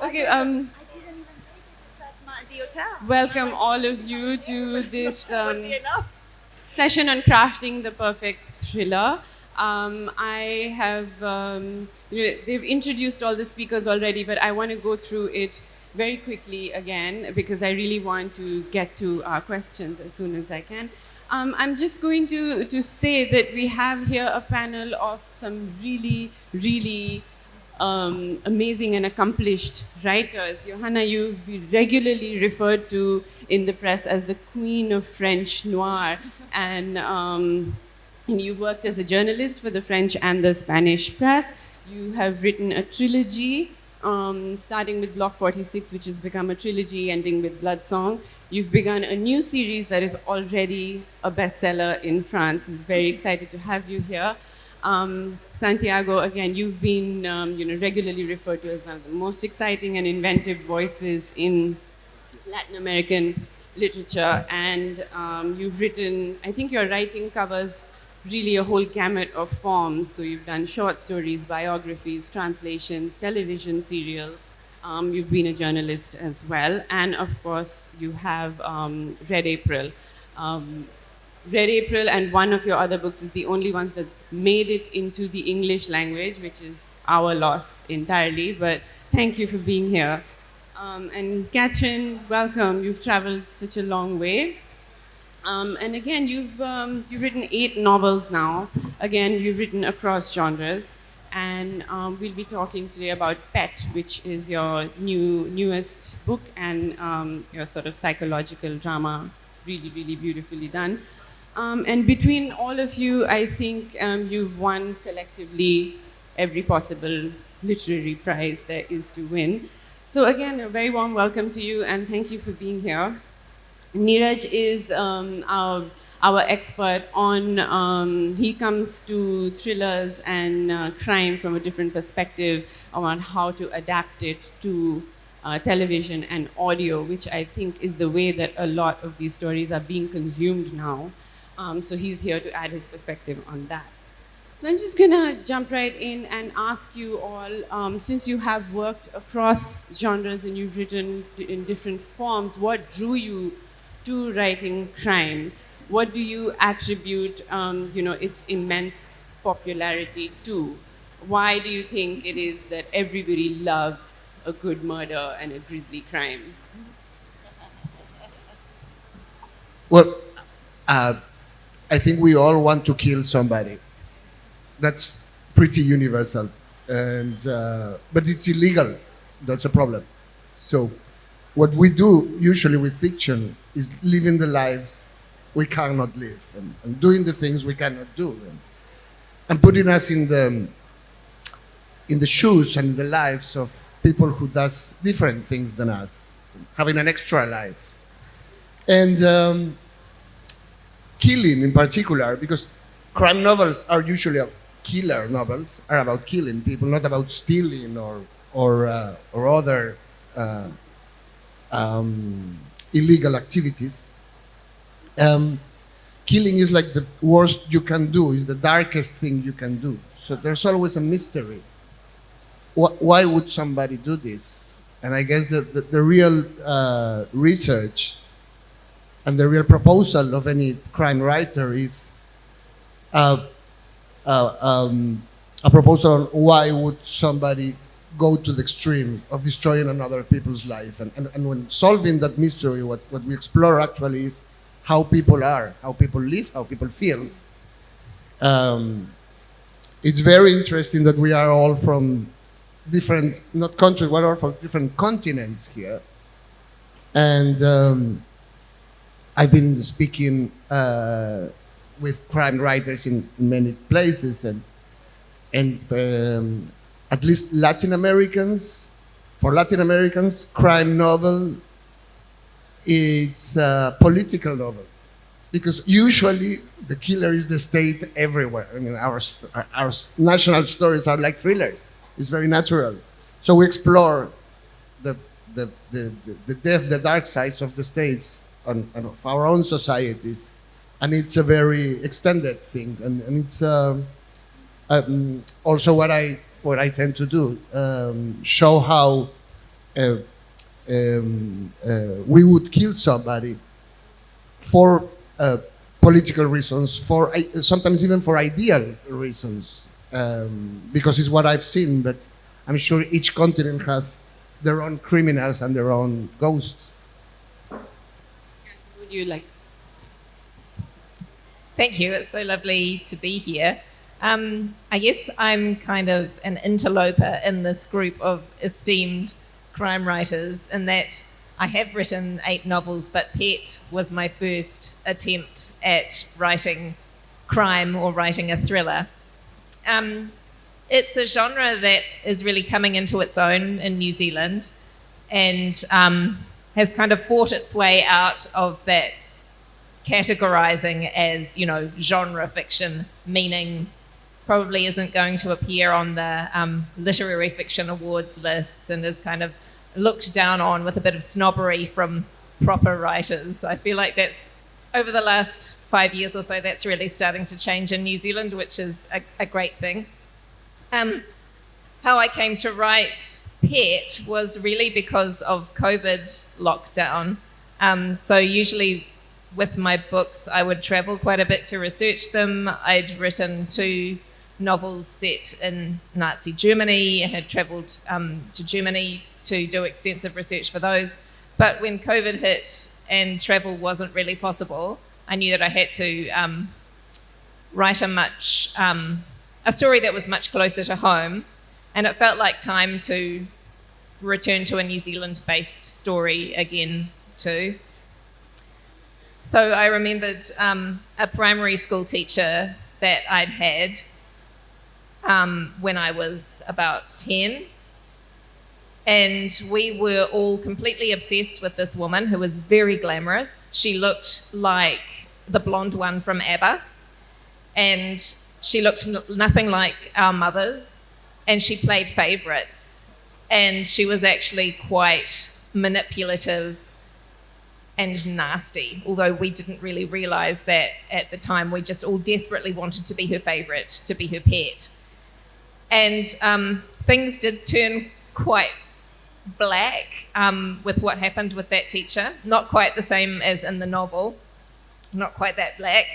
Okay, welcome all of you to this session on crafting the perfect thriller. I have, they've introduced all the speakers already, but I want to go through it very quickly again because I really want to get to our questions as soon as I can. I'm just going to say that we have here a panel of some really amazing and accomplished writers. Johana, you've been regularly referred to in the press as the queen of French noir, and you worked as a journalist for the French and the Spanish press. You have written a trilogy, starting with Block 46, which has become a trilogy, ending with Blood Song. You've begun a new series that is already a bestseller in France. I'm very excited to have you here. Santiago, again, you've been regularly referred to as one of the most exciting and inventive voices in Latin American literature. And you've written, I think your writing covers really a whole gamut of forms. So you've done short stories, biographies, translations, television serials. You've been a journalist as well. And of course, you have Red April. Red April and one of your other books is the only ones that made it into the English language, which is our loss entirely. But thank you for being here. And Catherine, welcome. You've traveled such a long way. And again, you've written 8 novels now. Again, you've written across genres. And we'll be talking today about Pet, which is your newest book and your sort of psychological drama, really beautifully done. And between all of you, I think you've won collectively every possible literary prize there is to win. So again, a very warm welcome to you and thank you for being here. Neeraj is our expert on, he comes to thrillers and crime from a different perspective on how to adapt it to television and audio, which I think is the way that a lot of these stories are being consumed now. So he's here to add his perspective on that. So I'm just gonna jump right in and ask you all, since you have worked across genres and you've written in different forms, what drew you to writing crime? What do you attribute, its immense popularity to? Why do you think it is that everybody loves a good murder and a grisly crime? Well, I think we all want to kill somebody. That's pretty universal, and but it's illegal. That's a problem. So, what we do usually with fiction is living the lives we cannot live, and doing the things we cannot do, and putting us in the shoes and the lives of people who does different things than us, having an extra life, and killing in particular, because crime novels are usually killer novels, are about killing people, not about stealing or other illegal activities. Killing is like the worst you can do, is the darkest thing you can do. So there's always a mystery. Why would somebody do this? And I guess the real research and the real proposal of any crime writer is a proposal on why would somebody go to the extreme of destroying another people's life. And when solving that mystery, what we explore actually is how people are, how people live, how people feel. It's very interesting that we are all from different, not countries, we're all from different continents here. And I've been speaking with crime writers in many places, and at least for Latin Americans, crime novel, it's a political novel, because usually the killer is the state everywhere. I mean, our national stories are like thrillers. It's very natural. So we explore the death, the dark sides of the state and of our own societies, and it's a very extended thing, and it's also what I tend to do, show how uh, we would kill somebody for political reasons, for sometimes even for ideal reasons, because it's what I've seen. But I'm sure each continent has their own criminals and their own ghosts. Would you like? Thank you. It's so lovely to be here. I guess I'm kind of an interloper in this group of esteemed crime writers in that I have written 8 novels, but Pet was my first attempt at writing crime or writing a thriller. It's a genre that is really coming into its own in New Zealand and has kind of fought its way out of that categorizing as, you know, genre fiction, meaning probably isn't going to appear on the literary fiction awards lists and is kind of looked down on with a bit of snobbery from proper writers. I feel like that's, over the last 5 years or so, that's really starting to change in New Zealand, which is a great thing. How I came to write Pet was really because of COVID lockdown. So usually with my books, I would travel quite a bit to research them. I'd written 2 novels set in Nazi Germany. I had travelled to Germany to do extensive research for those. But when COVID hit and travel wasn't really possible, I knew that I had to write a story that was much closer to home. And it felt like time to return to a New Zealand-based story again too. So I remembered a primary school teacher that I'd had when I was about 10. And we were all completely obsessed with this woman who was very glamorous. She looked like the blonde one from ABBA. And she looked nothing like our mothers. And she played favourites. And she was actually quite manipulative and nasty, although we didn't really realise that at the time. We just all desperately wanted to be her favourite, to be her pet. And things did turn quite black with what happened with that teacher. Not quite the same as in the novel, not quite that black,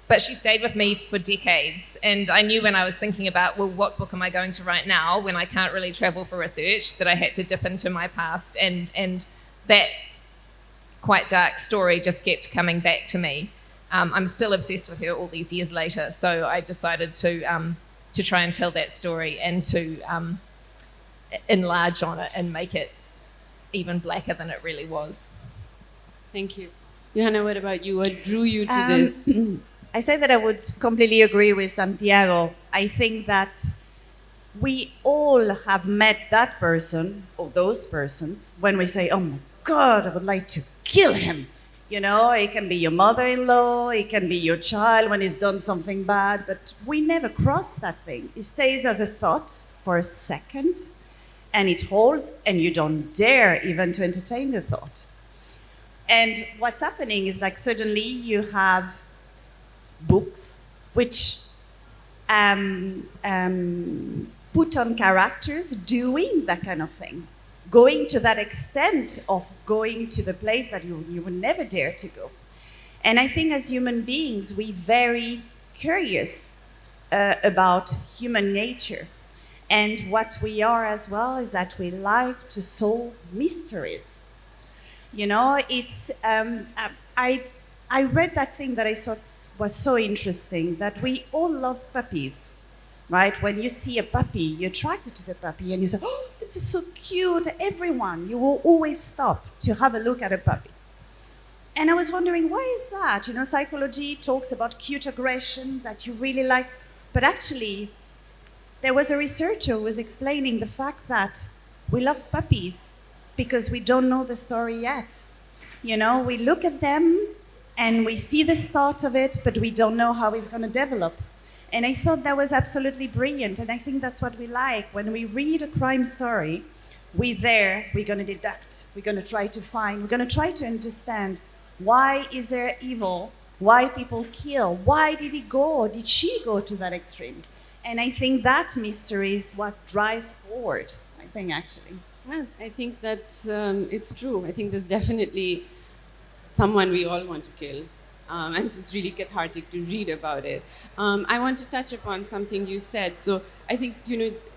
but she stayed with me for decades. And I knew when I was thinking about, well, what book am I going to write now when I can't really travel for research, that I had to dip into my past, and that quite dark story just kept coming back to me. I'm still obsessed with her all these years later, so I decided to try and tell that story and to enlarge on it and make it even blacker than it really was. Thank you. Johana, what about you? What drew you to this? I say that I would completely agree with Santiago. I think that we all have met that person or those persons when we say, oh my God, I would like to kill him. You know, it can be your mother-in-law, it can be your child when he's done something bad, but we never cross that thing. It stays as a thought for a second, and it holds, and you don't dare even to entertain the thought. And what's happening is, like, suddenly you have books which put on characters doing that kind of thing, going to that extent of going to the place that you would never dare to go. And I think as human beings, we're very curious about human nature. And what we are as well is that we like to solve mysteries. You know, it's, I read that thing that I thought was so interesting, that we all love puppies. Right? When you see a puppy, you're attracted to the puppy and you say, oh, this is so cute. Everyone, you will always stop to have a look at a puppy. And I was wondering, why is that? You know, psychology talks about cute aggression that you really like. But actually, there was a researcher who was explaining the fact that we love puppies because we don't know the story yet. You know, we look at them and we see the start of it, but we don't know how it's going to develop. And I thought that was absolutely brilliant. And I think that's what we like. When we read a crime story, we're going to deduct. We're going to try to find, we're going to try to understand, why is there evil? Why people kill? Why did he go, or did she go to that extreme? And I think that mystery is what drives forward, I think, actually. Yeah, I think that's it's true. I think there's definitely someone we all want to kill. And so it's really cathartic to read about it. I want to touch upon something you said. So I think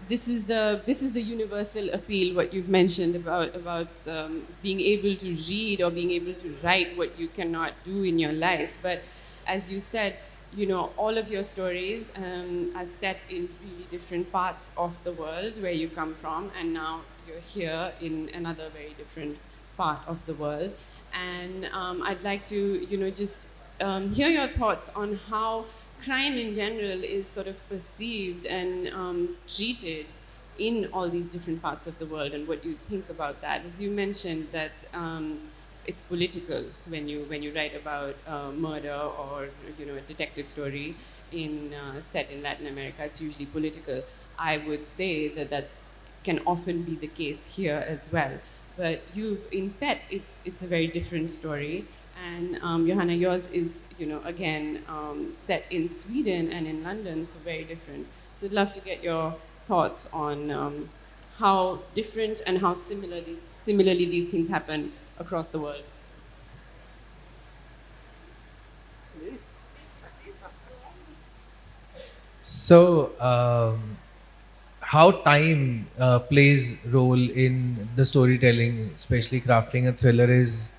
this is the universal appeal. What you've mentioned about being able to read or being able to write what you cannot do in your life. But as you said, all of your stories are set in really different parts of the world where you come from, and now you're here in another very different part of the world. And I'd like to, just hear your thoughts on how crime in general is sort of perceived and treated in all these different parts of the world, and what you think about that. As you mentioned that it's political when you write about murder or a detective story set in Latin America. It's usually political. I would say that can often be the case here as well. But in Pet, it's a very different story. And Johana, yours is, again, set in Sweden and in London, so very different. So I'd love to get your thoughts on how different and how similarly these things happen across the world. So, how time plays role in the storytelling, especially crafting a thriller, is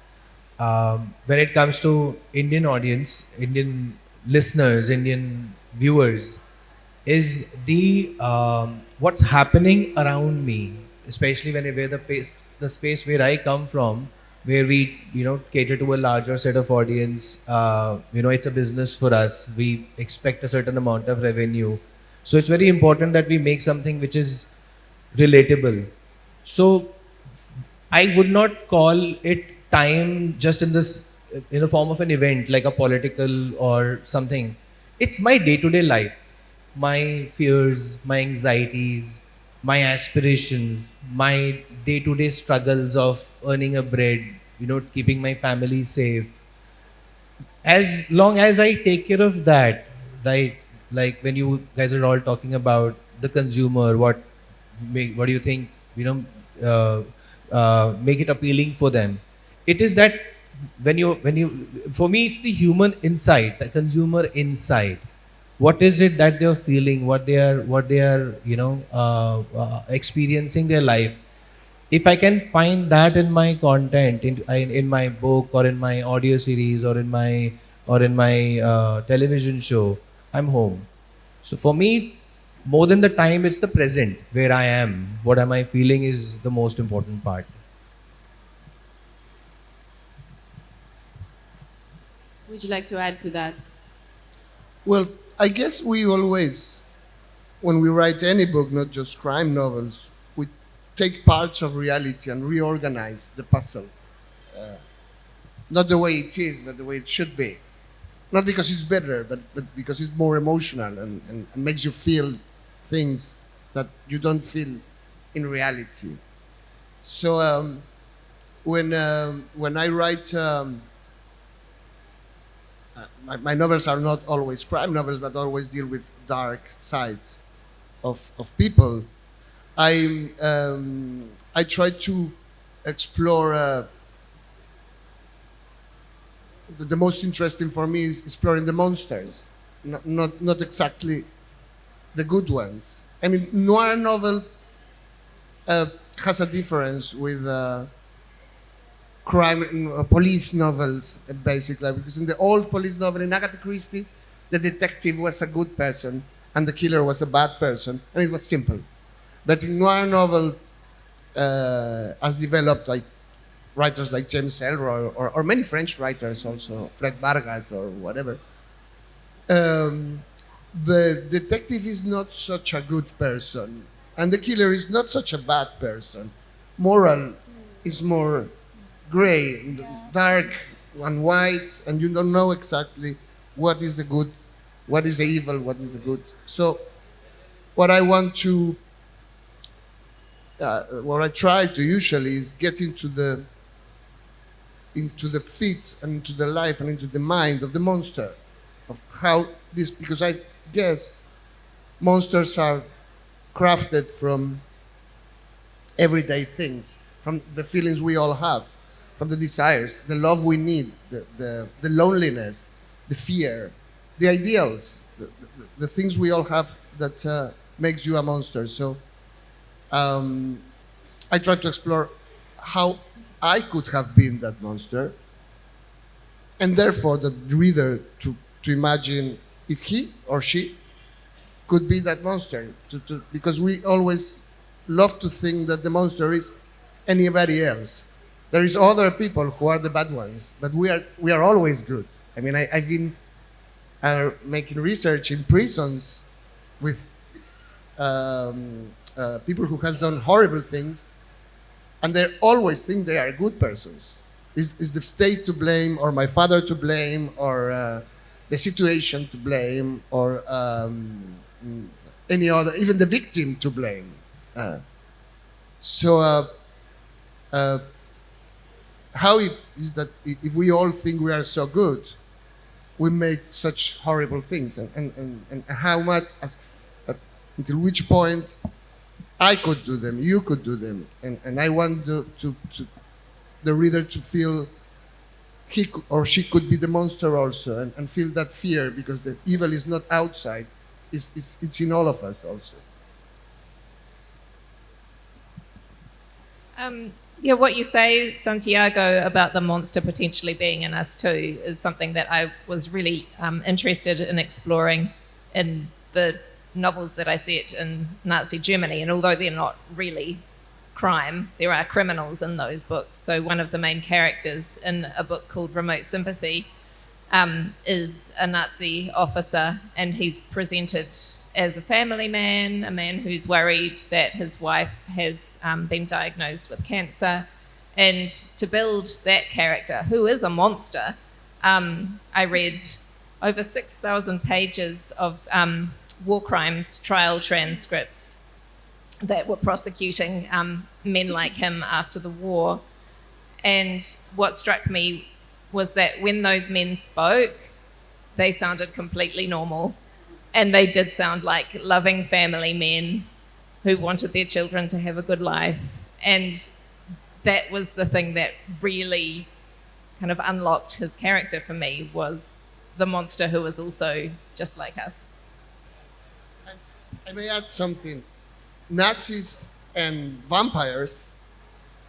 when it comes to Indian audience, Indian listeners, Indian viewers, is the what's happening around me, especially where the space where I come from, where we cater to a larger set of audience. It's a business for us. We expect a certain amount of revenue, so it's very important that we make something which is relatable. So I would not call it time just in the form of an event like a political or something. It's my day-to-day life, my fears, my anxieties, my aspirations, my day-to-day struggles of earning a bread, keeping my family safe. As long as I take care of that, right? Like when you guys are all talking about the consumer, what do you think? Make it appealing for them. It is that when you for me it's the human insight, the consumer insight. What is it that they're feeling? What they are experiencing their life. If I can find that in my content, in my book or in my audio series or in my television show, I'm home. So for me, more than the time, it's the present where I am. What am I feeling is the most important part. Would you like to add to that? Well, I guess we always, when we write any book, not just crime novels, we take parts of reality and reorganize the puzzle. Not the way it is, but the way it should be. Not because it's better, but because it's more emotional and makes you feel things that you don't feel in reality. So when I write, my novels are not always crime novels, but always deal with dark sides of people. I try to explore. The most interesting for me is exploring the monsters, not exactly the good ones. I mean, noir novel has a difference with crime police novels, basically, because in the old police novel in Agatha Christie, the detective was a good person and the killer was a bad person, and it was simple. But in noir novel, as developed by writers like James Ellroy or many French writers also, Fred Vargas or whatever, the detective is not such a good person and the killer is not such a bad person. Moral is more gray, and dark and white, and you don't know exactly what is the good, what is the evil, what is the good. So what I want to, what I try to usually is get into the feet and into the life and into the mind of the monster, of how this, because I guess monsters are crafted from everyday things, from the feelings we all have, from the desires, the love we need, the loneliness, the fear, the ideals, the things we all have that makes you a monster. So I try to explore how I could have been that monster, and therefore the reader to imagine if he or she could be that monster. Because we always love to think that the monster is anybody else. There is other people who are the bad ones, but we are always good. I mean, I've been making research in prisons with people who has done horrible things, and they always think they are good persons. Is the state to blame, or my father to blame, or the situation to blame, or any other, even the victim to blame? How is that if we all think we are so good, we make such horrible things, and how much, until which point I could do them, you could do them, and I want the reader to feel he or she could be the monster also, and feel that fear, because the evil is not outside, it's in all of us also. Yeah, what you say, Santiago, about the monster potentially being in us too is something that I was really interested in exploring in the novels that I set in Nazi Germany. And although they're not really crime, there are criminals in those books. So one of the main characters in a book called Remote Sympathy is a Nazi officer, and he's presented as a family man, a man who's worried that his wife has been diagnosed with cancer. And to build that character, who is a monster, I read over 6,000 pages of war crimes trial transcripts that were prosecuting men like him after the war. And what struck me was that when those men spoke, they sounded completely normal. And they did sound like loving family men who wanted their children to have a good life. And that was the thing that really kind of unlocked his character for me, was the monster who was also just like us. I may add something. Nazis and vampires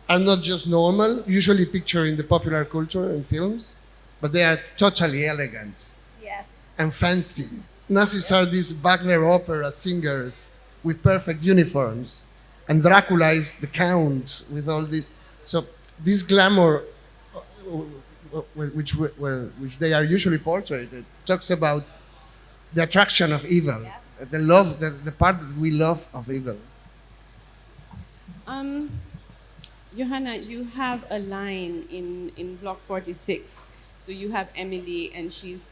are not just normal, usually pictured in the popular culture and films, but they are totally elegant. Yes. And fancy. Nazis are these Wagner opera singers with perfect uniforms, and Dracula is the count with all this. So this glamour, which they are usually portrayed, talks about the attraction of evil, the love, the part that we love of evil. Johana, you have a line in Block 46. So you have Emily, and she's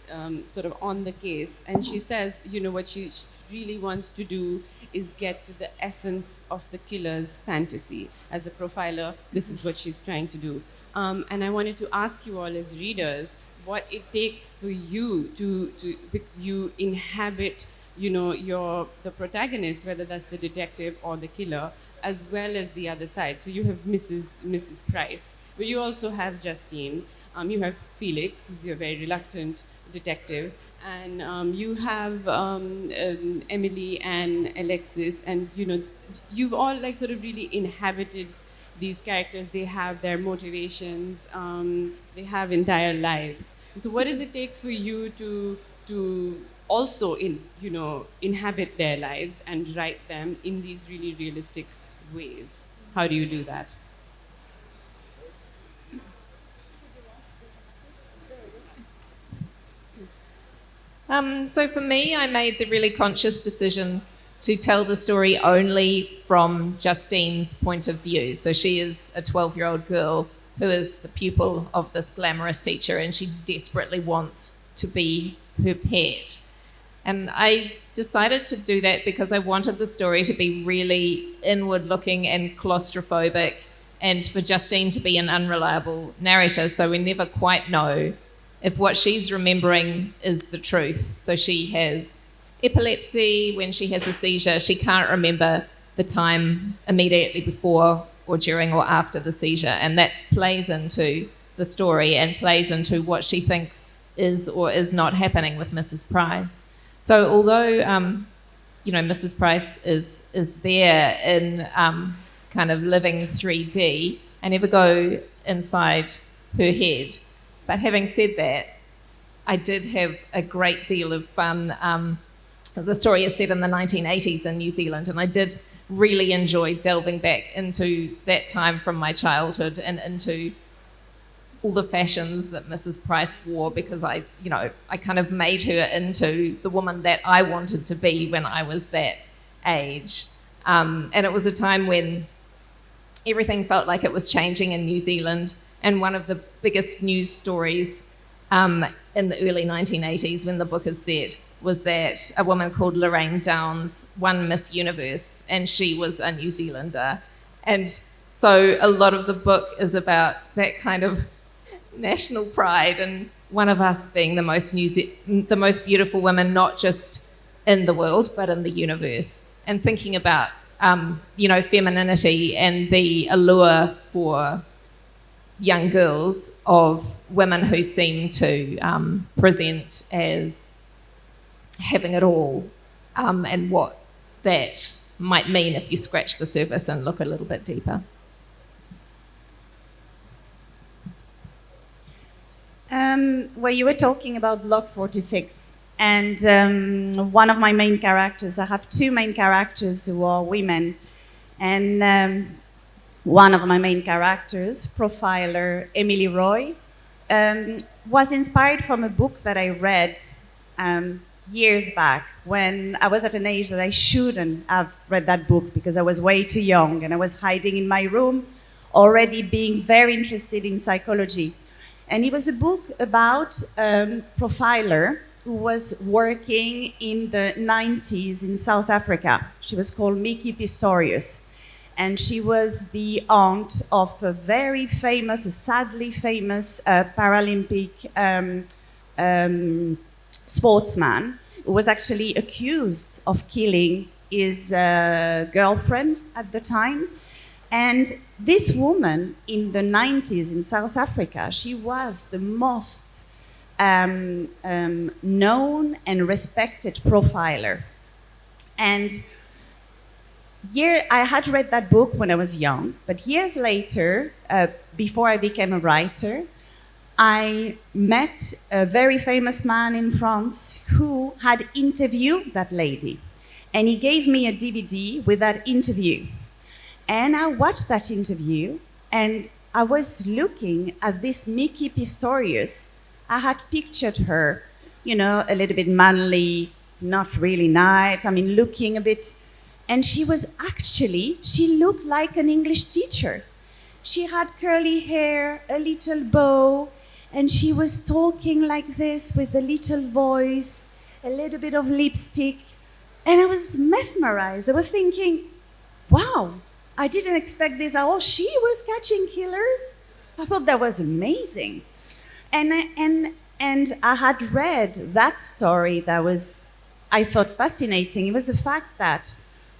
sort of on the case, and she says, you know, what she really wants to do is get to the essence of the killer's fantasy. As a profiler, this is what she's trying to do. And I wanted to ask you all as readers what it takes for you to because you inhabit, you know, the protagonist, whether that's the detective or the killer, as well as the other side. So you have Mrs. Price, but you also have Justine. You have Felix, who's your very reluctant detective, and you have Emily and Alexis, and you know, you've all like sort of really inhabited these characters. They have their motivations, they have entire lives. And so what does it take for you to also inhabit their lives and write them in these really realistic ways? How do you do that? So for me, I made the really conscious decision to tell the story only from Justine's point of view. So she is a 12-year-old girl who is the pupil of this glamorous teacher, and she desperately wants to be her pet. And I decided to do that because I wanted the story to be really inward-looking and claustrophobic, and for Justine to be an unreliable narrator, so we never quite know if what she's remembering is the truth. So she has epilepsy. When she has a seizure, she can't remember the time immediately before or during or after the seizure. And that plays into the story and plays into what she thinks is or is not happening with Mrs. Price. So although, Mrs. Price is there in kind of living 3D, I never go inside her head. But having said that, I did have a great deal of fun. The story is set in the 1980s in New Zealand, and I did really enjoy delving back into that time from my childhood and into all the fashions that Mrs. Price wore, because I kind of made her into the woman that I wanted to be when I was that age. And it was a time when everything felt like it was changing in New Zealand. And one of the biggest news stories in the early 1980s, when the book is set, was that a woman called Lorraine Downs won Miss Universe, and she was a New Zealander. And so a lot of the book is about that kind of national pride, and one of us being the most beautiful women, not just in the world, but in the universe, and thinking about, femininity and the allure for young girls of women who seem to present as having it all, and what that might mean if you scratch the surface and look a little bit deeper. Well, you were talking about Block 46, and one of my main characters, I have two main characters who are women, and one of my main characters, profiler Emily Roy, was inspired from a book that I read years back when I was at an age that I shouldn't have read that book because I was way too young and I was hiding in my room, already being very interested in psychology. And it was a book about a profiler who was working in the 90s in South Africa. She was called Mickey Pistorius. And she was the aunt of a very famous, a sadly famous Paralympic sportsman who was actually accused of killing his girlfriend at the time. And this woman in the 90s in South Africa, she was the most known and respected profiler. And I had read that book when I was young, but years later, before I became a writer, I met a very famous man in France who had interviewed that lady. And he gave me a DVD with that interview. And I watched that interview, and I was looking at this Mickey Pistorius. I had pictured her, a little bit manly, not really nice, looking a bit. And she looked like an English teacher. She had curly hair, a little bow, and she was talking like this with a little voice, a little bit of lipstick. And I was mesmerized. I was thinking, wow, I didn't expect this. Oh, she was catching killers? I thought that was amazing. And I had read that story that was, I thought, fascinating. It was the fact that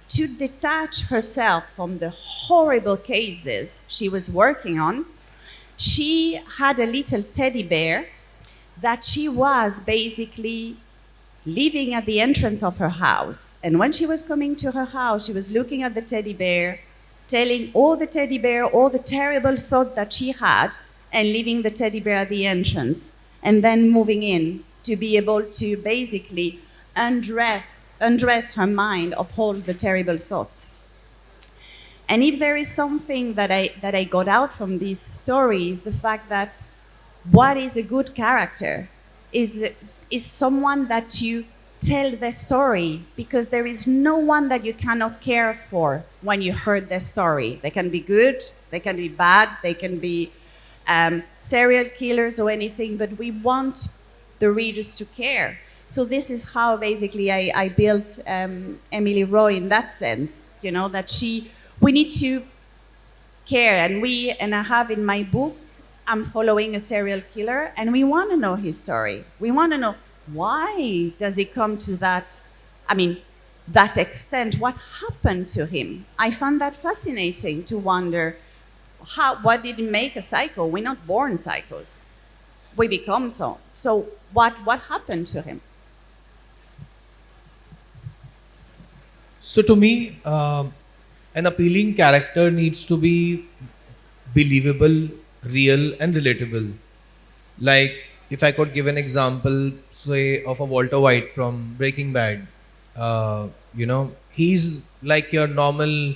to detach herself from the horrible cases she was working on, she had a little teddy bear that she was basically leaving at the entrance of her house. And when she was coming to her house, she was looking at the teddy bear, telling all the teddy bear all the terrible thought that she had, and leaving the teddy bear at the entrance, and then moving in to be able to basically undress her mind of all the terrible thoughts. And if there is something that I got out from these stories, the fact that what is a good character is someone that you tell their story, because there is no one that you cannot care for when you heard their story. They can be good, they can be bad, they can be serial killers or anything, but we want the readers to care. So this is how basically I built Emily Roy in that sense, that we need to care, and I have in my book, I'm following a serial killer, and we want to know his story. We want to know, why does he come to that? that extent, what happened to him? I found that fascinating to wonder what did make a psycho? We're not born psychos. We become so. So what happened to him? So to me, an appealing character needs to be believable, real, and relatable. Like, if I could give an example, say, of a Walter White from Breaking Bad, he's like your normal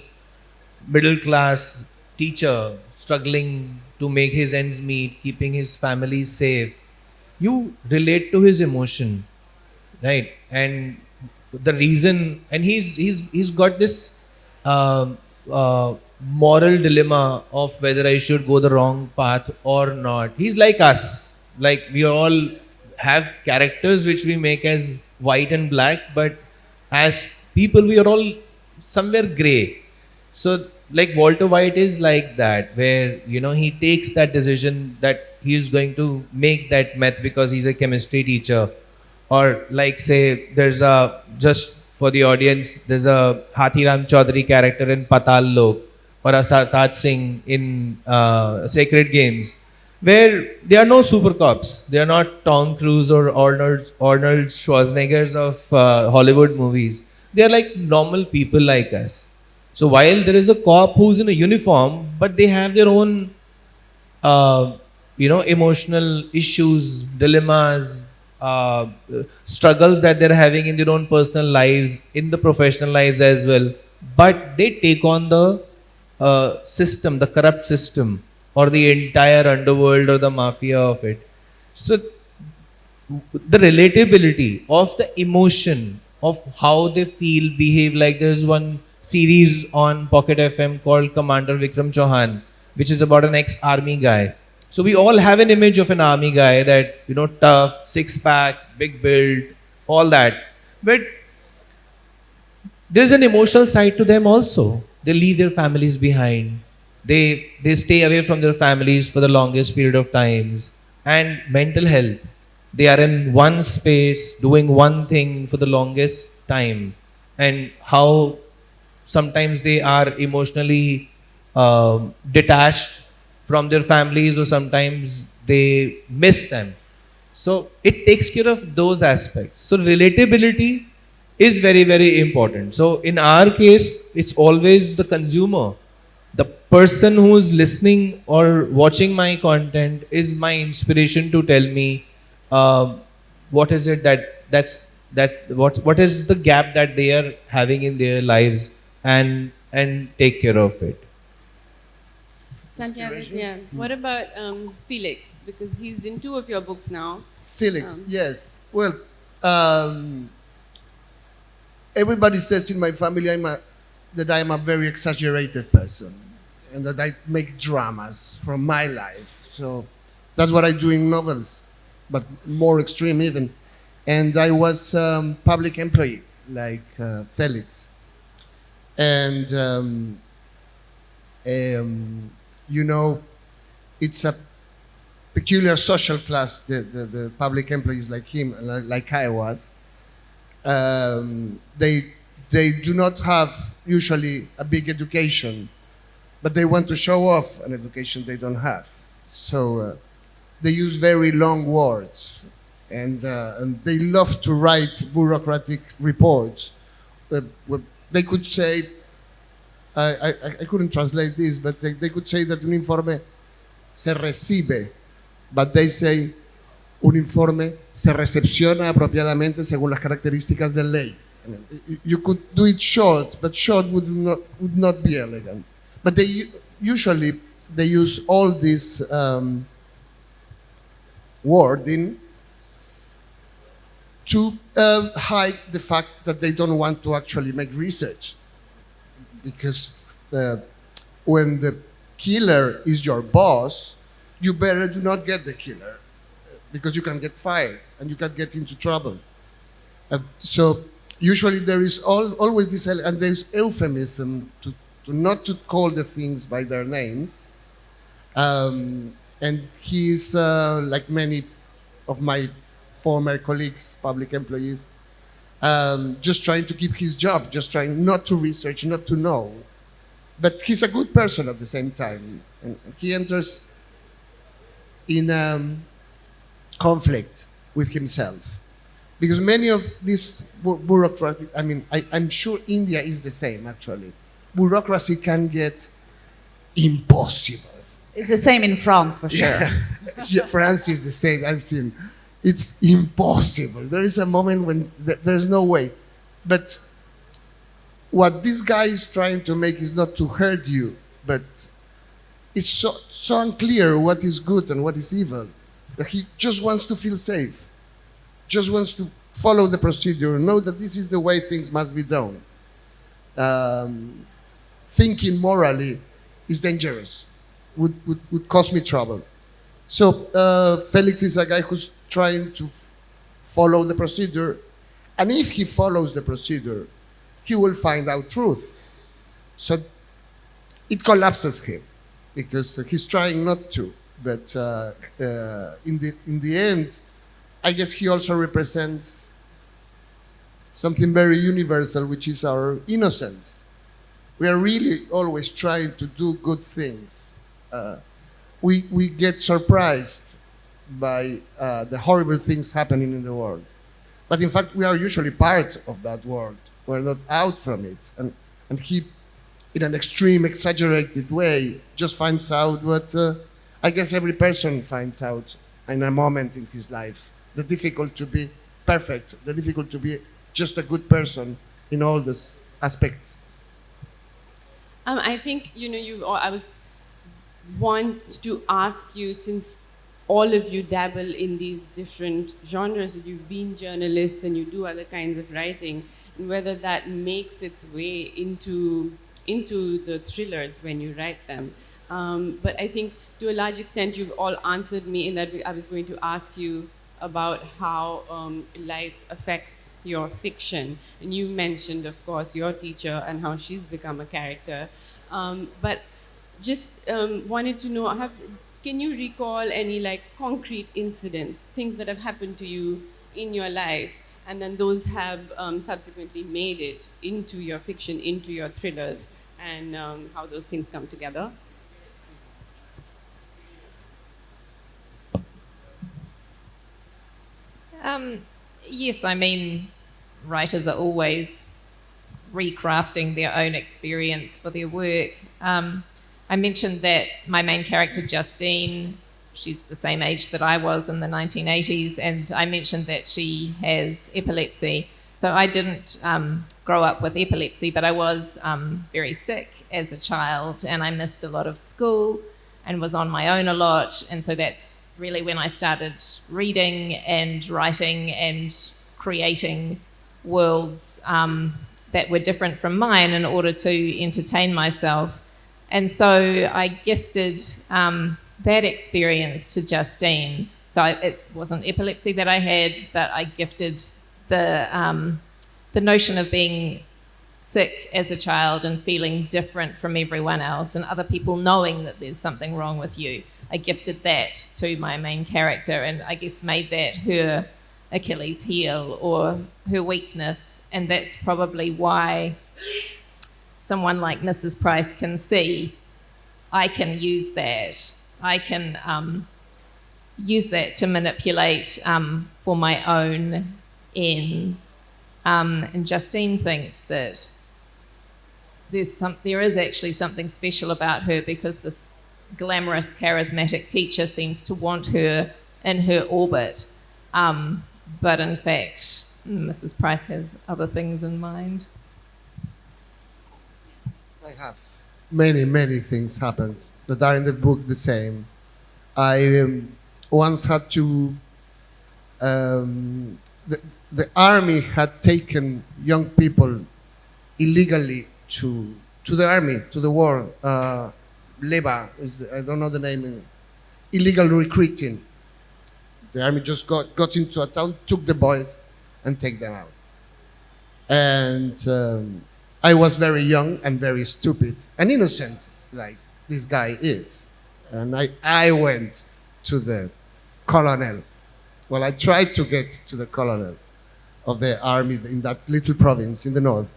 middle class teacher struggling to make his ends meet, keeping his family safe. You relate to his emotion, right? And the reason, and he's got this um moral dilemma of whether I should go the wrong path or not. He's like us, like we all have characters which we make as white and black, but as people we are all somewhere gray. So like Walter White is like that, where he takes that decision that he is going to make that meth because he's a chemistry teacher. Or like say there's a, just for the audience, there's a Hathiram Chaudhary character in Patal Lok, or a Sartaj Singh in Sacred Games, where they are no super cops. They are not Tom Cruise or Arnold Schwarzeneggers of Hollywood movies. They are like normal people like us. So while there is a cop who's in a uniform, but they have their own emotional issues, dilemmas, struggles that they're having in their own personal lives, in the professional lives as well. But they take on the system, the corrupt system, or the entire underworld or the mafia of it. So the relatability of the emotion of how they feel, behave. Like there's one series on Pocket FM called Commander Vikram Chauhan, which is about an ex-army guy. So we all have an image of an army guy that, tough, six-pack, big build, all that. But there's an emotional side to them also. They leave their families behind. They stay away from their families for the longest period of times. And mental health. They are in one space doing one thing for the longest time. And how sometimes they are emotionally detached from their families, or sometimes they miss them. So it takes care of those aspects. So relatability is very, very important. So in our case, it's always the consumer. The person who is listening or watching my content is my inspiration to tell me what is it what is the gap that they are having in their lives, and take care of it. Santiago, yeah. What about Felix? Because he's in two of your books now. Felix, yes. Well, everybody says in my family that I'm a very exaggerated person and that I make dramas from my life. So that's what I do in novels, but more extreme even. And I was public employee, like Felix. And, it's a peculiar social class, the public employees like him, like I was. They do not have usually a big education, but they want to show off an education they don't have. So they use very long words, and they love to write bureaucratic reports. They could say, I couldn't translate this, but they could say that un informe se recibe, but they say un informe se recepciona apropiadamente según las características de ley. I mean, you could do it short, but short would not be elegant. But they usually use all this wording to hide the fact that they don't want to actually make research. Because when the killer is your boss, you better do not get the killer, because you can get fired and you can get into trouble. So usually there is always this, and there's euphemism to not to call the things by their names. And he's like many of my former colleagues, public employees, just trying to keep his job, just trying not to research, not to know. But he's a good person at the same time. And he enters in conflict with himself. Because many of these bureaucratic, I'm sure India is the same actually. Bureaucracy can get impossible. It's the same in France, for sure. Yeah, France is the same, I've seen. It's impossible. There is a moment when there's no way. But what this guy is trying to make is not to hurt you, but it's so unclear what is good and what is evil. That he just wants to feel safe, just wants to follow the procedure, know that this is the way things must be done. Thinking morally is dangerous, would cause me trouble. So Felix is a guy who's trying to follow the procedure, and if he follows the procedure, he will find out truth. So it collapses him because he's trying not to. But in the end, I guess he also represents something very universal, which is our innocence. We are really always trying to do good things. We get surprised by the horrible things happening in the world. But in fact, we are usually part of that world. We're not out from it. And he, in an extreme, exaggerated way, just finds out what I guess every person finds out in a moment in his life. The difficult to be perfect, the difficult to be just a good person in all these aspects. I think, I want to ask you, since all of you dabble in these different genres, that you've been journalists and you do other kinds of writing, and whether that makes its way into the thrillers when you write them. But I think to a large extent you've all answered me in that I was going to ask you about how life affects your fiction. And you mentioned, of course, your teacher and how she's become a character. But just wanted to know, can you recall any concrete incidents, things that have happened to you in your life, and then those have subsequently made it into your fiction, into your thrillers, and how those things come together? Yes, writers are always recrafting their own experience for their work. I mentioned that my main character, Justine, she's the same age that I was in the 1980s, and I mentioned that she has epilepsy. So I didn't grow up with epilepsy, but I was very sick as a child, and I missed a lot of school and was on my own a lot, and so that's really when I started reading and writing and creating worlds that were different from mine in order to entertain myself. And so I gifted that experience to Justine. So it wasn't epilepsy that I had, but I gifted the notion of being sick as a child and feeling different from everyone else and other people knowing that there's something wrong with you. I gifted that to my main character and I guess made that her Achilles heel or her weakness. And that's probably why someone like Mrs. Price can see, I can use that. I can use that to manipulate for my own ends. And Justine thinks that there is actually something special about her because this glamorous, charismatic teacher seems to want her in her orbit. But in fact, Mrs. Price has other things in mind. I have many things happened that are in the book the same. I once had to... the army had taken young people illegally to the army, to the war. Leva, I don't know the name. Illegal recruiting. The army just got into a town, took the boys, and take them out. And I was very young and very stupid and innocent, like this guy is. And I went to the colonel. Well, I tried to get to the colonel. of the army in that little province in the north.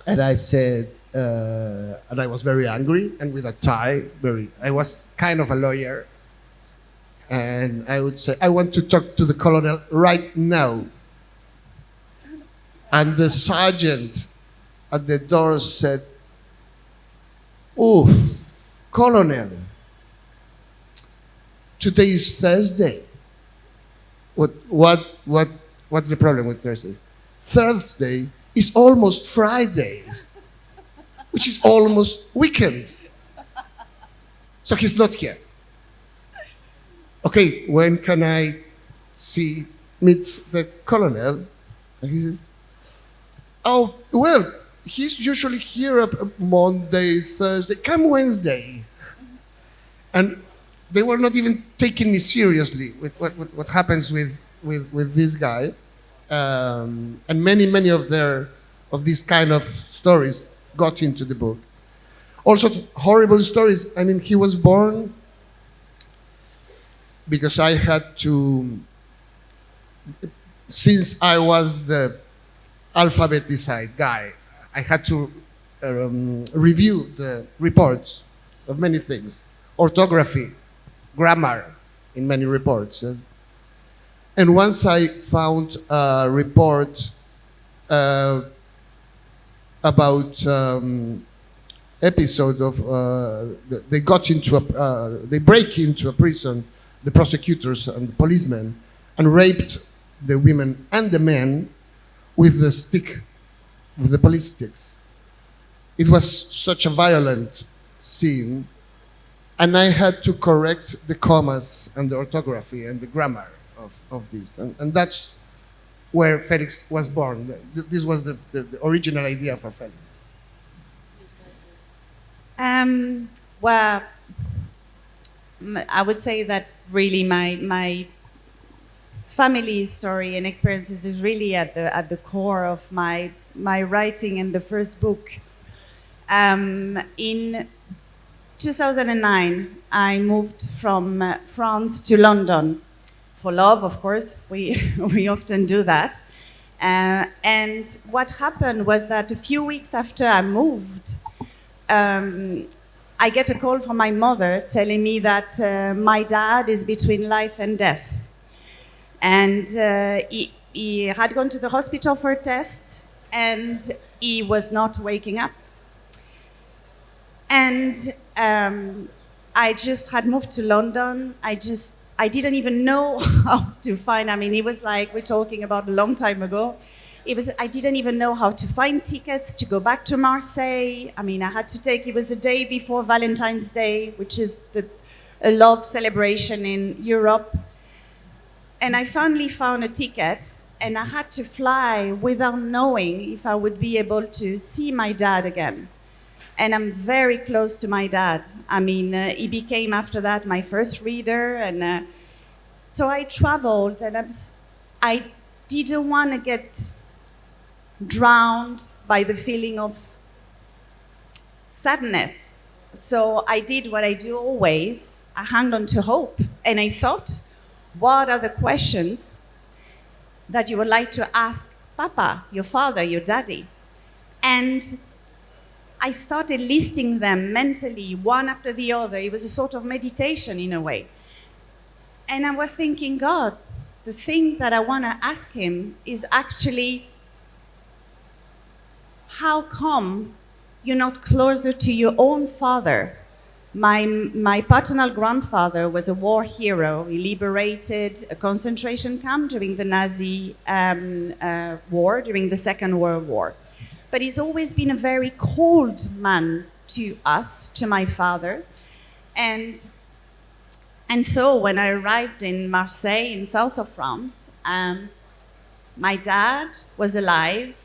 And I said, and I was very angry and with a tie, I was kind of a lawyer. And I would say, I want to talk to the colonel right now. And the sergeant at the door said, "Oof, Colonel, today is Thursday." What's the problem with Thursday? Thursday is almost Friday, which is almost weekend. So he's not here. Okay, when can I meet the colonel? And he says, "Oh, well, he's usually here up Monday, Thursday, come Wednesday." And they were not even taking me seriously with what happens with this guy. And many of these kind of stories got into the book. Also horrible stories. I mean, he was born because I had to, since I was the alphabeticide guy, I had to review the reports of many things, orthography, grammar in many reports. And once I found a report about episode of they break into a prison, the prosecutors and the policemen, and raped the women and the men with the police sticks. It was such a violent scene, and I had to correct the commas and the orthography and the grammar of this. And that's where Felix was born. This was the original idea for Felix. Well, I would say that really my family story and experiences is really at the core of my writing in the first book. In 2009, I moved from France to London for love, of course. We often do that. And what happened was that a few weeks after I moved, I get a call from my mother telling me that my dad is between life and death. And he had gone to the hospital for a test, and he was not waking up. And I just had moved to London. I didn't even know how to find, I mean, it was like, we're talking about a long time ago. I didn't even know how to find tickets to go back to Marseille. I mean, I had to it was the day before Valentine's Day, which is a love celebration in Europe. And I finally found a ticket, and I had to fly without knowing if I would be able to see my dad again. And I'm very close to my dad. I mean, he became after that my first reader. And so I traveled, and I didn't want to get drowned by the feeling of sadness. So I did what I do always. I hung on to hope. And I thought, what are the questions that you would like to ask Papa, your father, your daddy? And I started listing them mentally, one after the other. It was a sort of meditation in a way. And I was thinking, God, the thing that I want to ask him is actually, how come you're not closer to your own father? My paternal grandfather was a war hero. He liberated a concentration camp during the Nazi war, during the Second World War. But he's always been a very cold man to us, to my father. And so when I arrived in Marseille, in south of France, my dad was alive.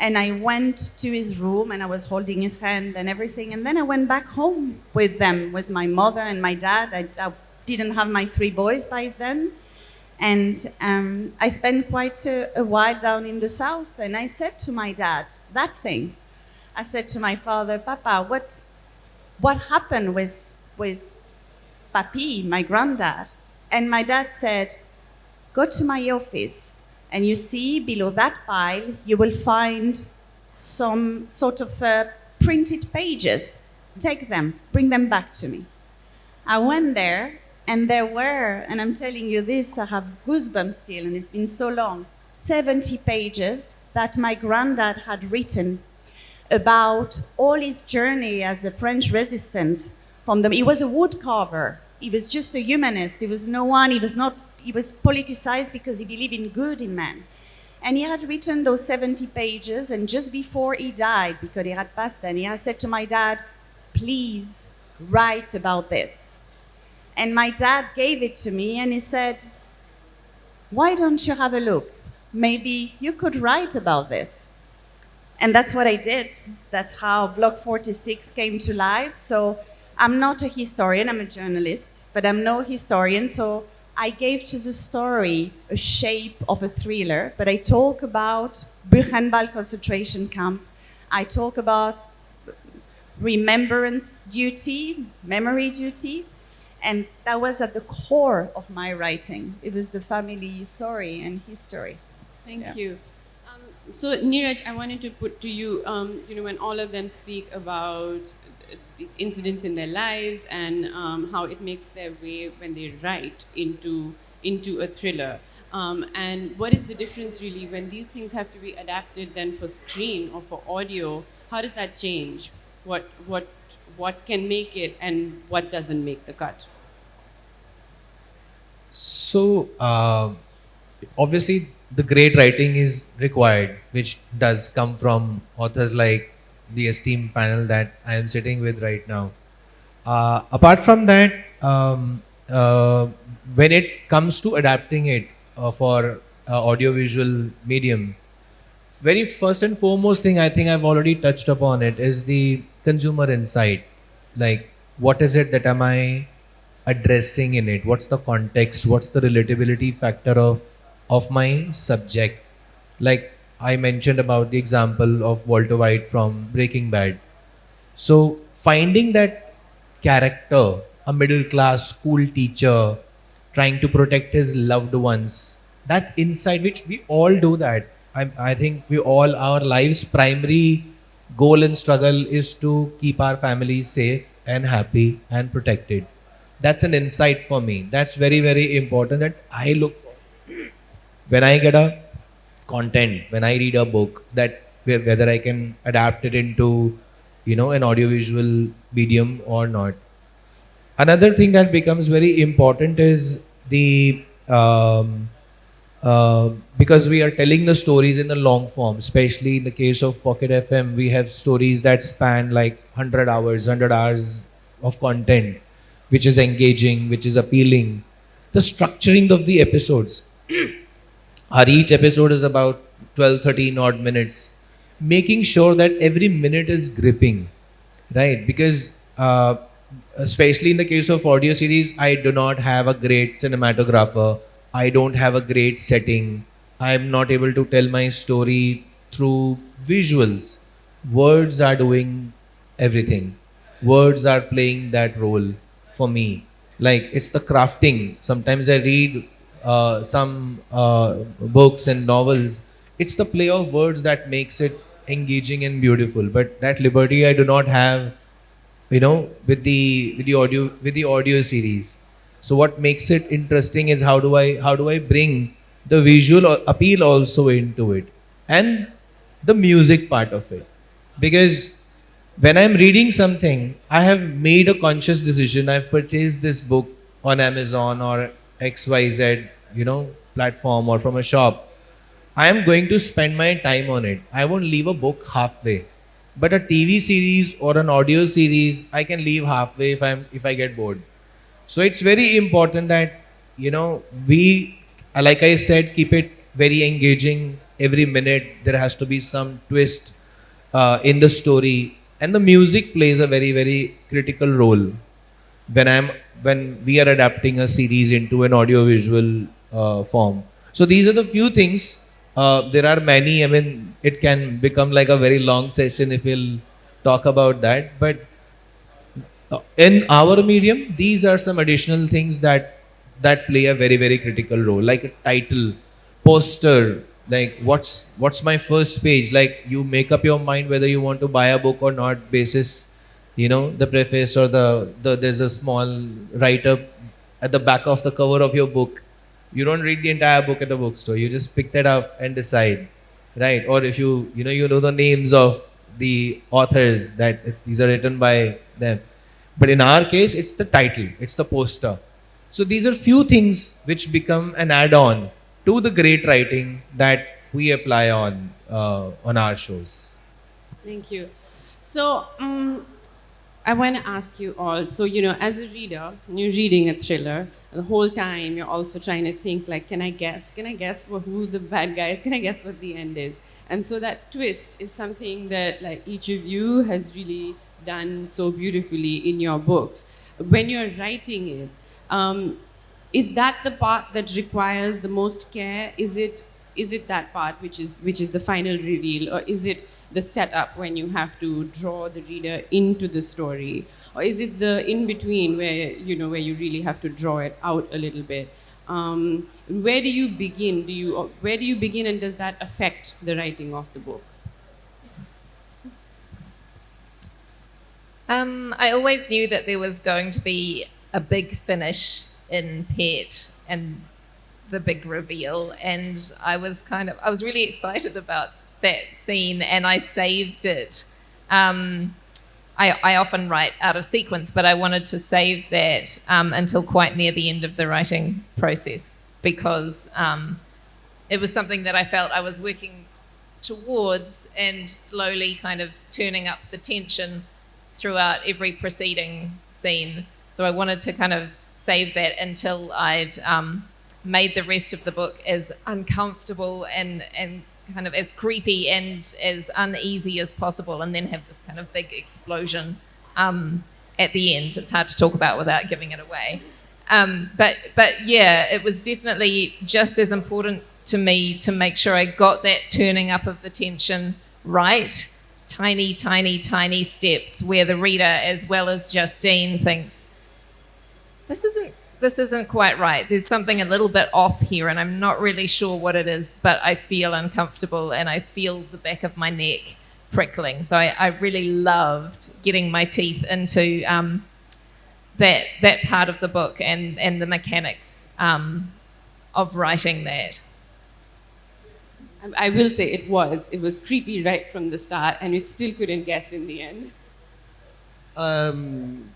And I went to his room, and I was holding his hand and everything. And then I went back home with them, with my mother and my dad. I didn't have my 3 boys by then. And I spent quite a while down in the south. And I said to my dad, that thing. I said to my father, Papa, what happened with Papi, my granddad? And my dad said, go to my office And you see below that pile, you will find some sort of printed pages. Take them, bring them back to me. I went there, and there were, and I'm telling you this, I have goosebumps still, and it's been so long, 70 pages that my granddad had written about all his journey as a French resistance from them. He was a wood carver. He was just a humanist. He was no one, he was politicized because he believed in good in man. And he had written those 70 pages, and just before he died, because he had passed then, he had said to my dad, please write about this. And my dad gave it to me, and he said, why don't you have a look? Maybe you could write about this. And that's what I did. That's how Block 46 came to life. So I'm not a historian, I'm a journalist, but I'm no historian. So I gave to the story a shape of a thriller, but I talk about Buchenwald concentration camp. I talk about remembrance duty, memory duty, and that was at the core of my writing. It was the family story and history. Thank you. So Neeraj, I wanted to put to you, when all of them speak about these incidents in their lives and how it makes their way when they write into a thriller. And what is the difference really when these things have to be adapted then for screen or for audio? How does that change? What can make it and what doesn't make the cut? So obviously the great writing is required, which does come from authors like the esteemed panel that I am sitting with right now. Apart from that, when it comes to adapting it for audiovisual medium, very first and foremost thing, I think I've already touched upon it, is the consumer insight. Like, what is it that am I addressing in it? What's the context? What's the relatability factor of my subject? Like I mentioned about the example of Walter White from Breaking Bad. So finding that character, a middle class school teacher trying to protect his loved ones, that insight, which we all do that. I think we all, our lives' primary goal and struggle is to keep our families safe and happy and protected. That's an insight for me. That's very, very important that I look for when I get a content, when I read a book, that whether I can adapt it into, an audiovisual medium or not. Another thing that becomes very important is the because we are telling the stories in the long form, especially in the case of Pocket FM, we have stories that span like 100 hours of content, which is engaging, which is appealing. The structuring of the episodes, each episode is about 12, 13 odd minutes, making sure that every minute is gripping, right? Because especially in the case of audio series, I do not have a great cinematographer. I don't have a great setting. I'm not able to tell my story through visuals. Words are doing everything. Words are playing that role for me. Like, it's the crafting. Sometimes I read some books and novels. It's the play of words that makes it engaging and beautiful. But that liberty I do not have, with the audio series. So what makes it interesting is how do I bring the visual appeal also into it, and the music part of it. Because when I'm reading something, I have made a conscious decision. I've purchased this book on Amazon or XYZ, platform, or from a shop. I am going to spend my time on it. I won't leave a book halfway. But a TV series or an audio series, I can leave halfway if I get bored. So it's very important that, we, like I said, keep it very engaging. Every minute there has to be some twist in the story, and the music plays a very, very critical role when we are adapting a series into an audiovisual form. So these are the few things. There are many. I mean, it can become like a very long session if we'll talk about that. But in our medium, these are some additional things that play a very, very critical role, like a title. poster, like what's my first page, like you make up your mind whether you want to buy a book or not basis, the preface or the there's a small write up at the back of the cover of your book. You don't read the entire book at the bookstore, you just pick that up and decide, right? Or if you know the names of the authors, that these are written by them. But in our case, it's the title, it's the poster. So these are few things which become an add-on to the great writing that we apply on our shows. Thank you. So, I want to ask you all. So, as a reader, you're reading a thriller, and the whole time you're also trying to think, like, can I guess? Can I guess who the bad guy is? Can I guess what the end is? And so that twist is something that, like, each of you has really done so beautifully in your books. When you're writing it, is that the part that requires the most care? Is it that part which is the final reveal, or is it the setup when you have to draw the reader into the story, or is it the in between where you really have to draw it out a little bit? Where do you begin? Where do you begin, and does that affect the writing of the book? I always knew that there was going to be a big finish in Pet and the big reveal, and I was really excited about that scene, and I saved it. I often write out of sequence, but I wanted to save that until quite near the end of the writing process, because it was something that I felt I was working towards and slowly kind of turning up the tension throughout every preceding scene. So I wanted to kind of save that until I'd made the rest of the book as uncomfortable and kind of as creepy and as uneasy as possible, and then have this kind of big explosion at the end. It's hard to talk about without giving it away. But yeah, it was definitely just as important to me to make sure I got that turning up of the tension right. Tiny, tiny, tiny steps where the reader, as well as Justine, thinks, this isn't quite right. There's something a little bit off here, and I'm not really sure what it is, but I feel uncomfortable and I feel the back of my neck prickling. So I really loved getting my teeth into that part of the book and the mechanics of writing that. I will say it was creepy right from the start, and you still couldn't guess in the end. When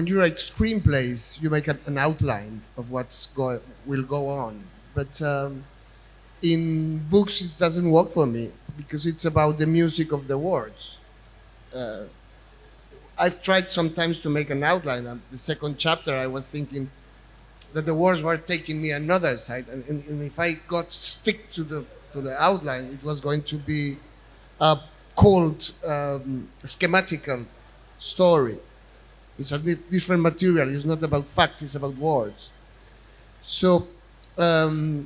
you write screenplays, you make an outline of will go on. But in books, it doesn't work for me because it's about the music of the words. I've tried sometimes to make an outline. The second chapter, I was thinking that the words were taking me another side, and if I got stick to the outline, it was going to be a cold, schematical story. It's a different material. It's not about facts. It's about words. So I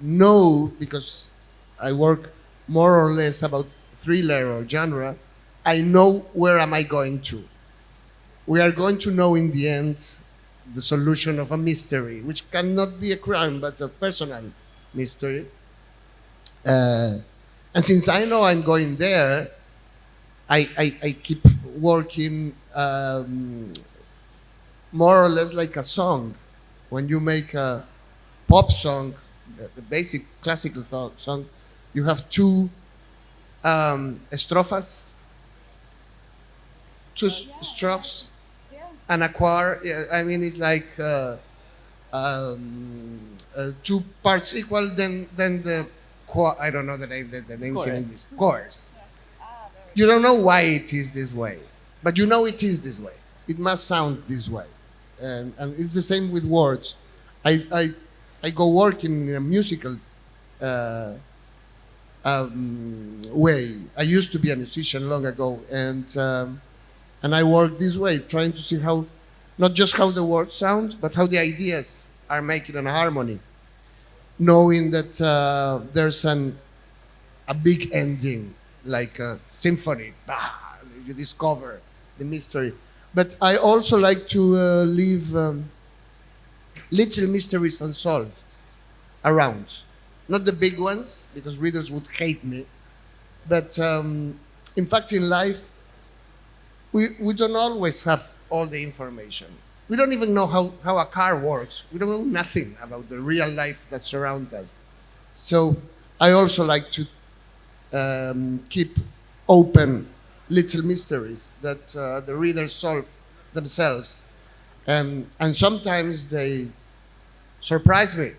know, because I work more or less about thriller or genre, I know where am I going to. We are going to know in the end the solution of a mystery, which cannot be a crime, but a personal mystery. And since I know I'm going there, I keep working more or less like a song. When you make a pop song, the basic classical song, you have two strophas, strophes, and a choir. I mean, it's like two parts equal. Then the choir. I don't know the name. The name is in English. Chorus. You don't know why it is this way, but you know it is this way. It must sound this way, and it's the same with words. I go working in a musical way. I used to be a musician long ago, and I work this way, trying to see how, not just how the words sound, but how the ideas are making an harmony, knowing that there's a big ending, like a symphony. You discover the mystery. But I also like to leave little mysteries unsolved around. Not the big ones, because readers would hate me. But in fact, in life, we don't always have all the information. We don't even know how a car works. We don't know nothing about the real life that surrounds us. So I also like to keep open little mysteries that the readers solve themselves. And sometimes they surprise me,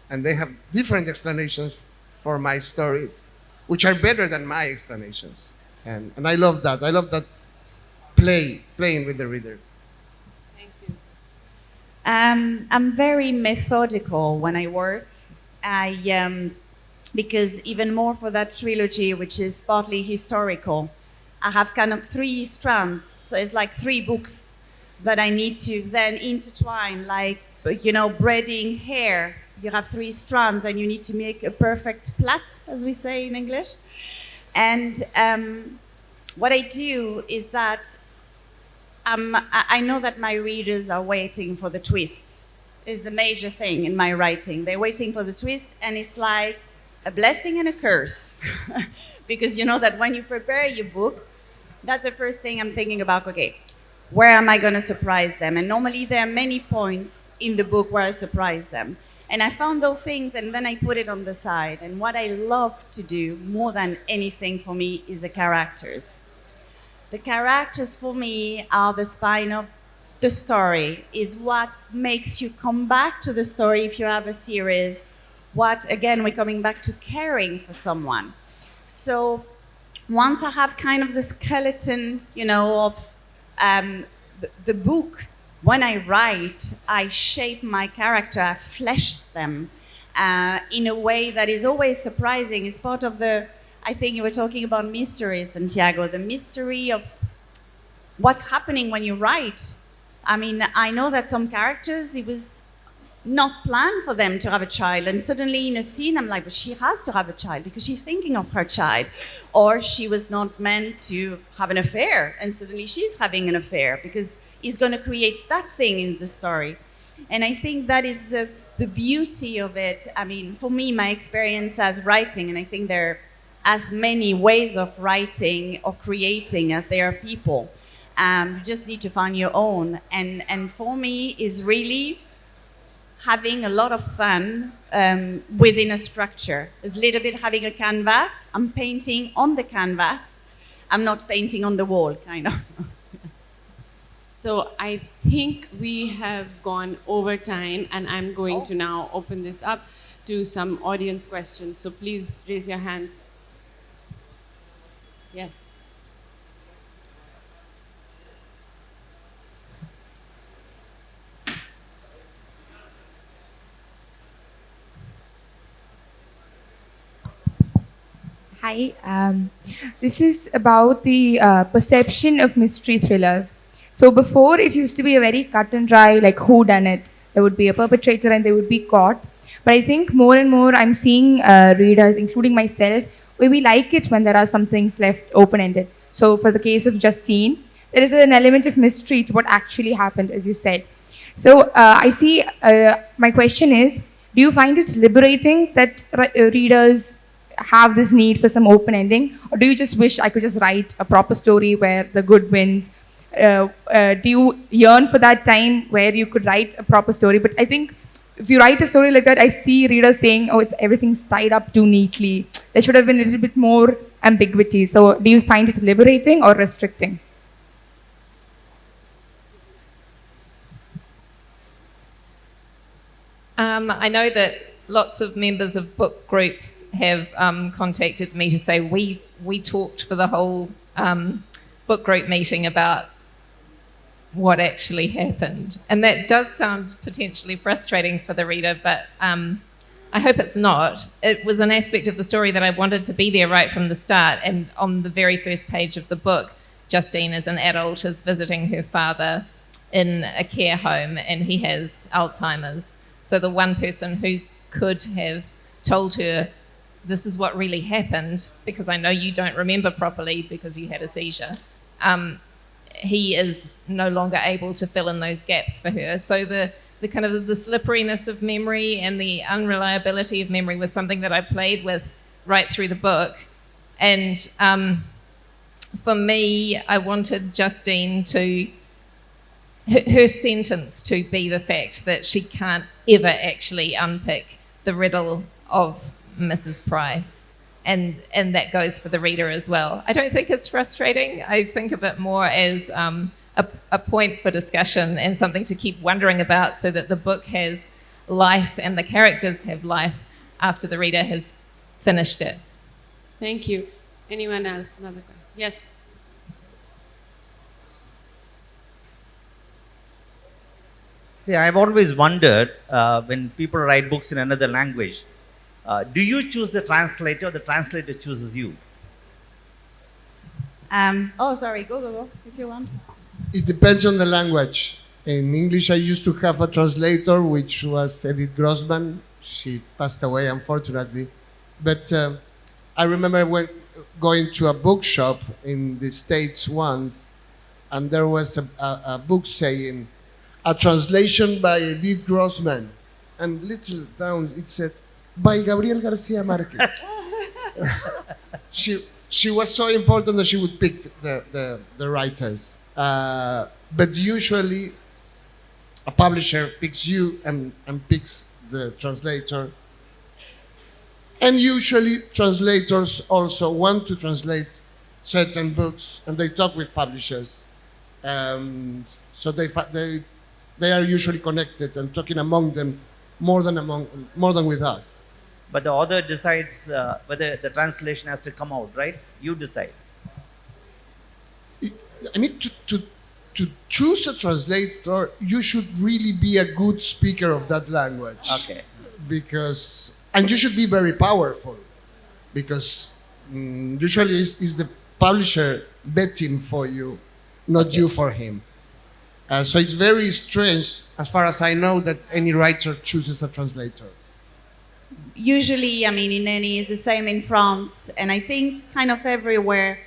and they have different explanations for my stories, which are better than my explanations. And I love that. I love that playing with the reader. Thank you. I'm very methodical when I work. Because even more for that trilogy, which is partly historical, I have kind of 3 strands. So it's like 3 books that I need to then intertwine, like, braiding hair. You have 3 strands and you need to make a perfect plait, as we say in English. And what I do is that I know that my readers are waiting for the twists. Is the major thing in my writing. They're waiting for the twist, and it's like a blessing and a curse. Because you know that when you prepare your book, that's the first thing I'm thinking about. Okay, where am I going to surprise them? And normally there are many points in the book where I surprise them. And I found those things, and then I put it on the side. And what I love to do more than anything for me is the characters. The characters for me are the spine of the story, is what makes you come back to the story if you have a series. What, again, we're coming back to caring for someone. So once I have kind of the skeleton, of the book, when I write, I shape my character, I flesh them in a way that is always surprising. It's part of I think you were talking about mystery, Santiago, the mystery of what's happening when you write. I mean, I know that some characters, it was not planned for them to have a child. And suddenly in a scene, I'm like, but she has to have a child because she's thinking of her child. Or she was not meant to have an affair. And suddenly she's having an affair because he's going to create that thing in the story. And I think that is the beauty of it. I mean, for me, my experience as writing, and I think there are as many ways of writing or creating as there are people. You just need to find your own. And for me, is really having a lot of fun within a structure. It's a little bit having a canvas. I'm painting on the canvas. I'm not painting on the wall, kind of. So I think we have gone over time, and I'm going to now open this up to some audience questions. So please raise your hands. Yes. Hi, this is about the perception of mystery thrillers. So before, it used to be a very cut and dry, like who done it. There would be a perpetrator and they would be caught. But I think more and more I'm seeing readers, including myself, where we like it when there are some things left open-ended. So for the case of Justine, there is an element of mystery to what actually happened, as you said. So I see, my question is, do you find it liberating that readers have this need for some open ending, or do you just wish I could just write a proper story where the good wins? Do you yearn for that time where you could write a proper story? But I think if you write a story like that, I see readers saying, oh, everything's tied up too neatly. There should have been a little bit more ambiguity. So do you find it liberating or restricting? I know that lots of members of book groups have contacted me to say we talked for the whole book group meeting about what actually happened. And that does sound potentially frustrating for the reader, but I hope it's not. It was an aspect of the story that I wanted to be there right from the start. And on the very first page of the book, Justine, as an adult, is visiting her father in a care home, and he has Alzheimer's. So the one person who could have told her, this is what really happened, because I know you don't remember properly because you had a seizure, he is no longer able to fill in those gaps for her. So the kind of the slipperiness of memory and the unreliability of memory was something that I played with right through the book. And for me, I wanted Justine to, her sentence to be the fact that she can't ever actually unpick the riddle of Mrs. Price. And that goes for the reader as well. I don't think it's frustrating. I think of it more as a point for discussion and something to keep wondering about so that the book has life and the characters have life after the reader has finished it. Thank you. Anyone else? Another question? Yes. See, I've always wondered when people write books in another language, do you choose the translator or the translator chooses you? Sorry, go, if you want. It depends on the language. In English, I used to have a translator, which was Edith Grossman. She passed away, unfortunately. But I remember going to a bookshop in the States once, and there was a book saying, a translation by Edith Grossman. And little down, it said, by Gabriel Garcia Marquez. She was so important that she would pick the writers. But usually a publisher picks you and picks the translator. And usually translators also want to translate certain books and they talk with publishers. So they are usually connected and talking among them more than with us. But the author decides whether the translation has to come out, right? You decide. I mean, to choose a translator, you should really be a good speaker of that language. Okay. And you should be very powerful, because usually it's the publisher betting for you, not you for him. So it's very strange, as far as I know, that any writer chooses a translator. Usually, I mean, in any, it's the same in France, and I think kind of everywhere,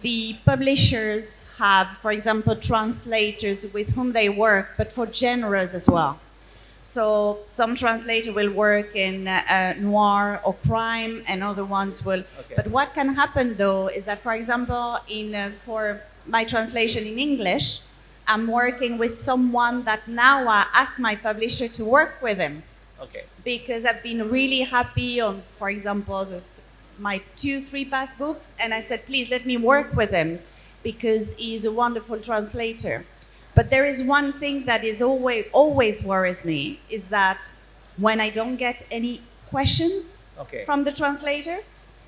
the publishers have, for example, translators with whom they work, but for genres as well. So some translator will work in noir or crime, and other ones will. Okay. But what can happen though is that, for example, for my translation in English, I'm working with someone that now I ask my publisher to work with him. Okay. Because I've been really happy on, for example, my 2-3 past books, and I said, please let me work with him because he's a wonderful translator. But there is one thing that is always worries me, is that when I don't get any questions from the translator,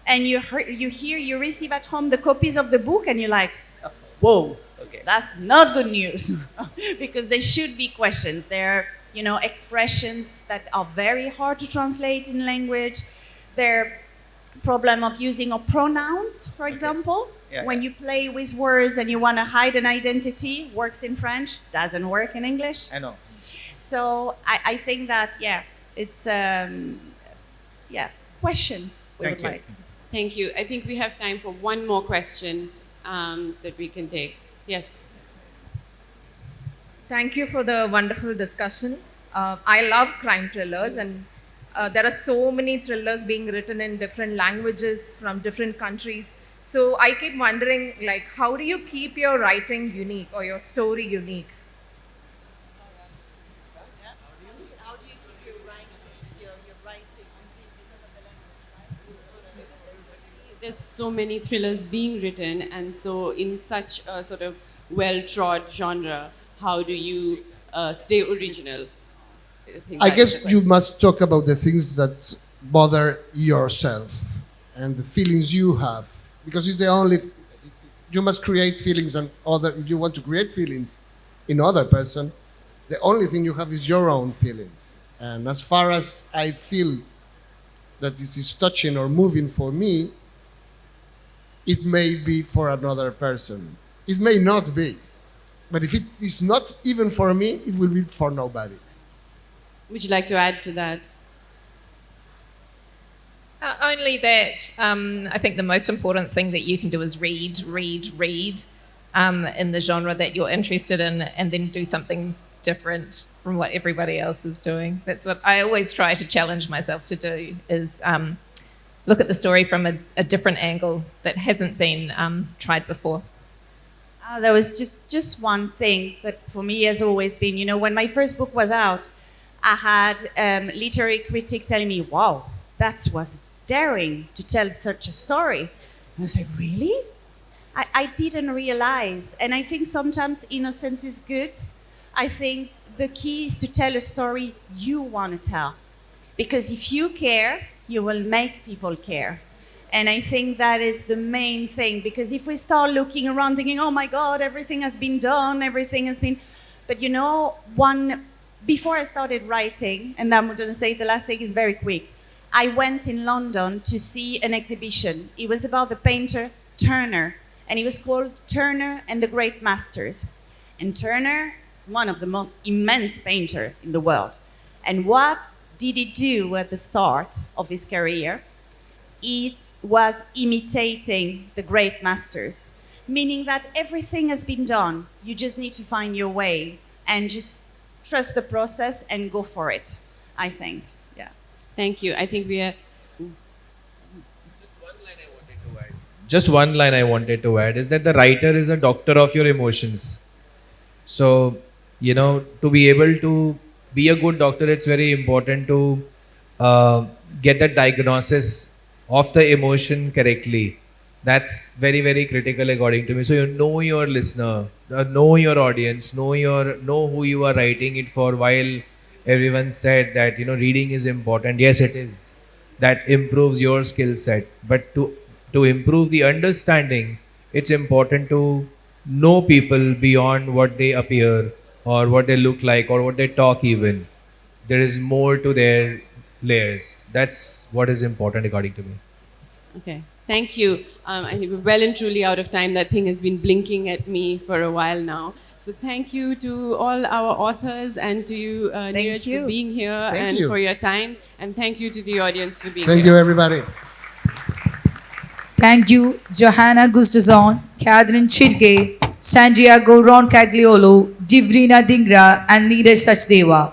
and you receive at home the copies of the book, and you're like, whoa, that's not good news, because there should be questions. There are, expressions that are very hard to translate in language. There problem of using of pronouns, for example. When you play with words and you want to hide an identity, works in French, doesn't work in English. I know. So I think that, it's, questions we would like. Thank you. I think we have time for one more question that we can take. Yes. Thank you for the wonderful discussion. I love crime thrillers, and there are so many thrillers being written in different languages from different countries. So I keep wondering, how do you keep your writing unique or your story unique? How do you keep your writing because of the language? There's so many thrillers being written, and so in such a sort of well-trod genre, how do you stay original? I guess you must talk about the things that bother yourself and the feelings you have, because it's the only. You must create feelings, and if you want to create feelings in other person, the only thing you have is your own feelings. And as far as I feel that this is touching or moving for me, it may be for another person. It may not be, but if it is not even for me, it will be for nobody. Would you like to add to that? Only that I think the most important thing that you can do is read. in the genre that you're interested in, and then do something different from what everybody else is doing. That's what I always try to challenge myself to do, is look at the story from a different angle that hasn't been tried before. There was just one thing that for me has always been, you know, when my first book was out, I had literary critic telling me, wow, that was daring to tell such a story. And I said, really? I didn't realize. And I think sometimes innocence is good. I think the key is to tell a story you want to tell. Because if you care, you will make people care. And I think that is the main thing, because if we start looking around thinking, oh my God, everything has been done, everything has been... But you know, before I started writing, and I'm going to say the last thing is very quick, I went in London to see an exhibition. It was about the painter Turner, and it was called Turner and the Great Masters. And Turner is one of the most immense painters in the world. And what did he do at the start of his career? It was imitating the great masters, meaning that everything has been done. You just need to find your way and just trust the process and go for it, I think. Yeah. Thank you. I think we are... Just one line I wanted to add is that the writer is a doctor of your emotions. So, you know, to be able to be a good doctor, it's very important to get the diagnosis of the emotion correctly. That's very, very critical according to me. So you know your listener, know your audience, know who you are writing it for. While everyone said that, you know, reading is important, yes it is. That improves your skill set. But to improve the understanding, it's important to know people beyond what they appear or what they look like or what they talk even. There is more to their layers. That's what is important according to me. Okay, thank you. I think we're well and truly out of time. That thing has been blinking at me for a while now. So thank you to all our authors and to you, Neeraj, for being here and for your time. And thank you to the audience for being here. Thank you, everybody. Thank you, Johana, Gustawsson, Catherine Chidgey, Santiago, Roncagliolo, Divrina, Dhingra, and Neeraj Sachdeva.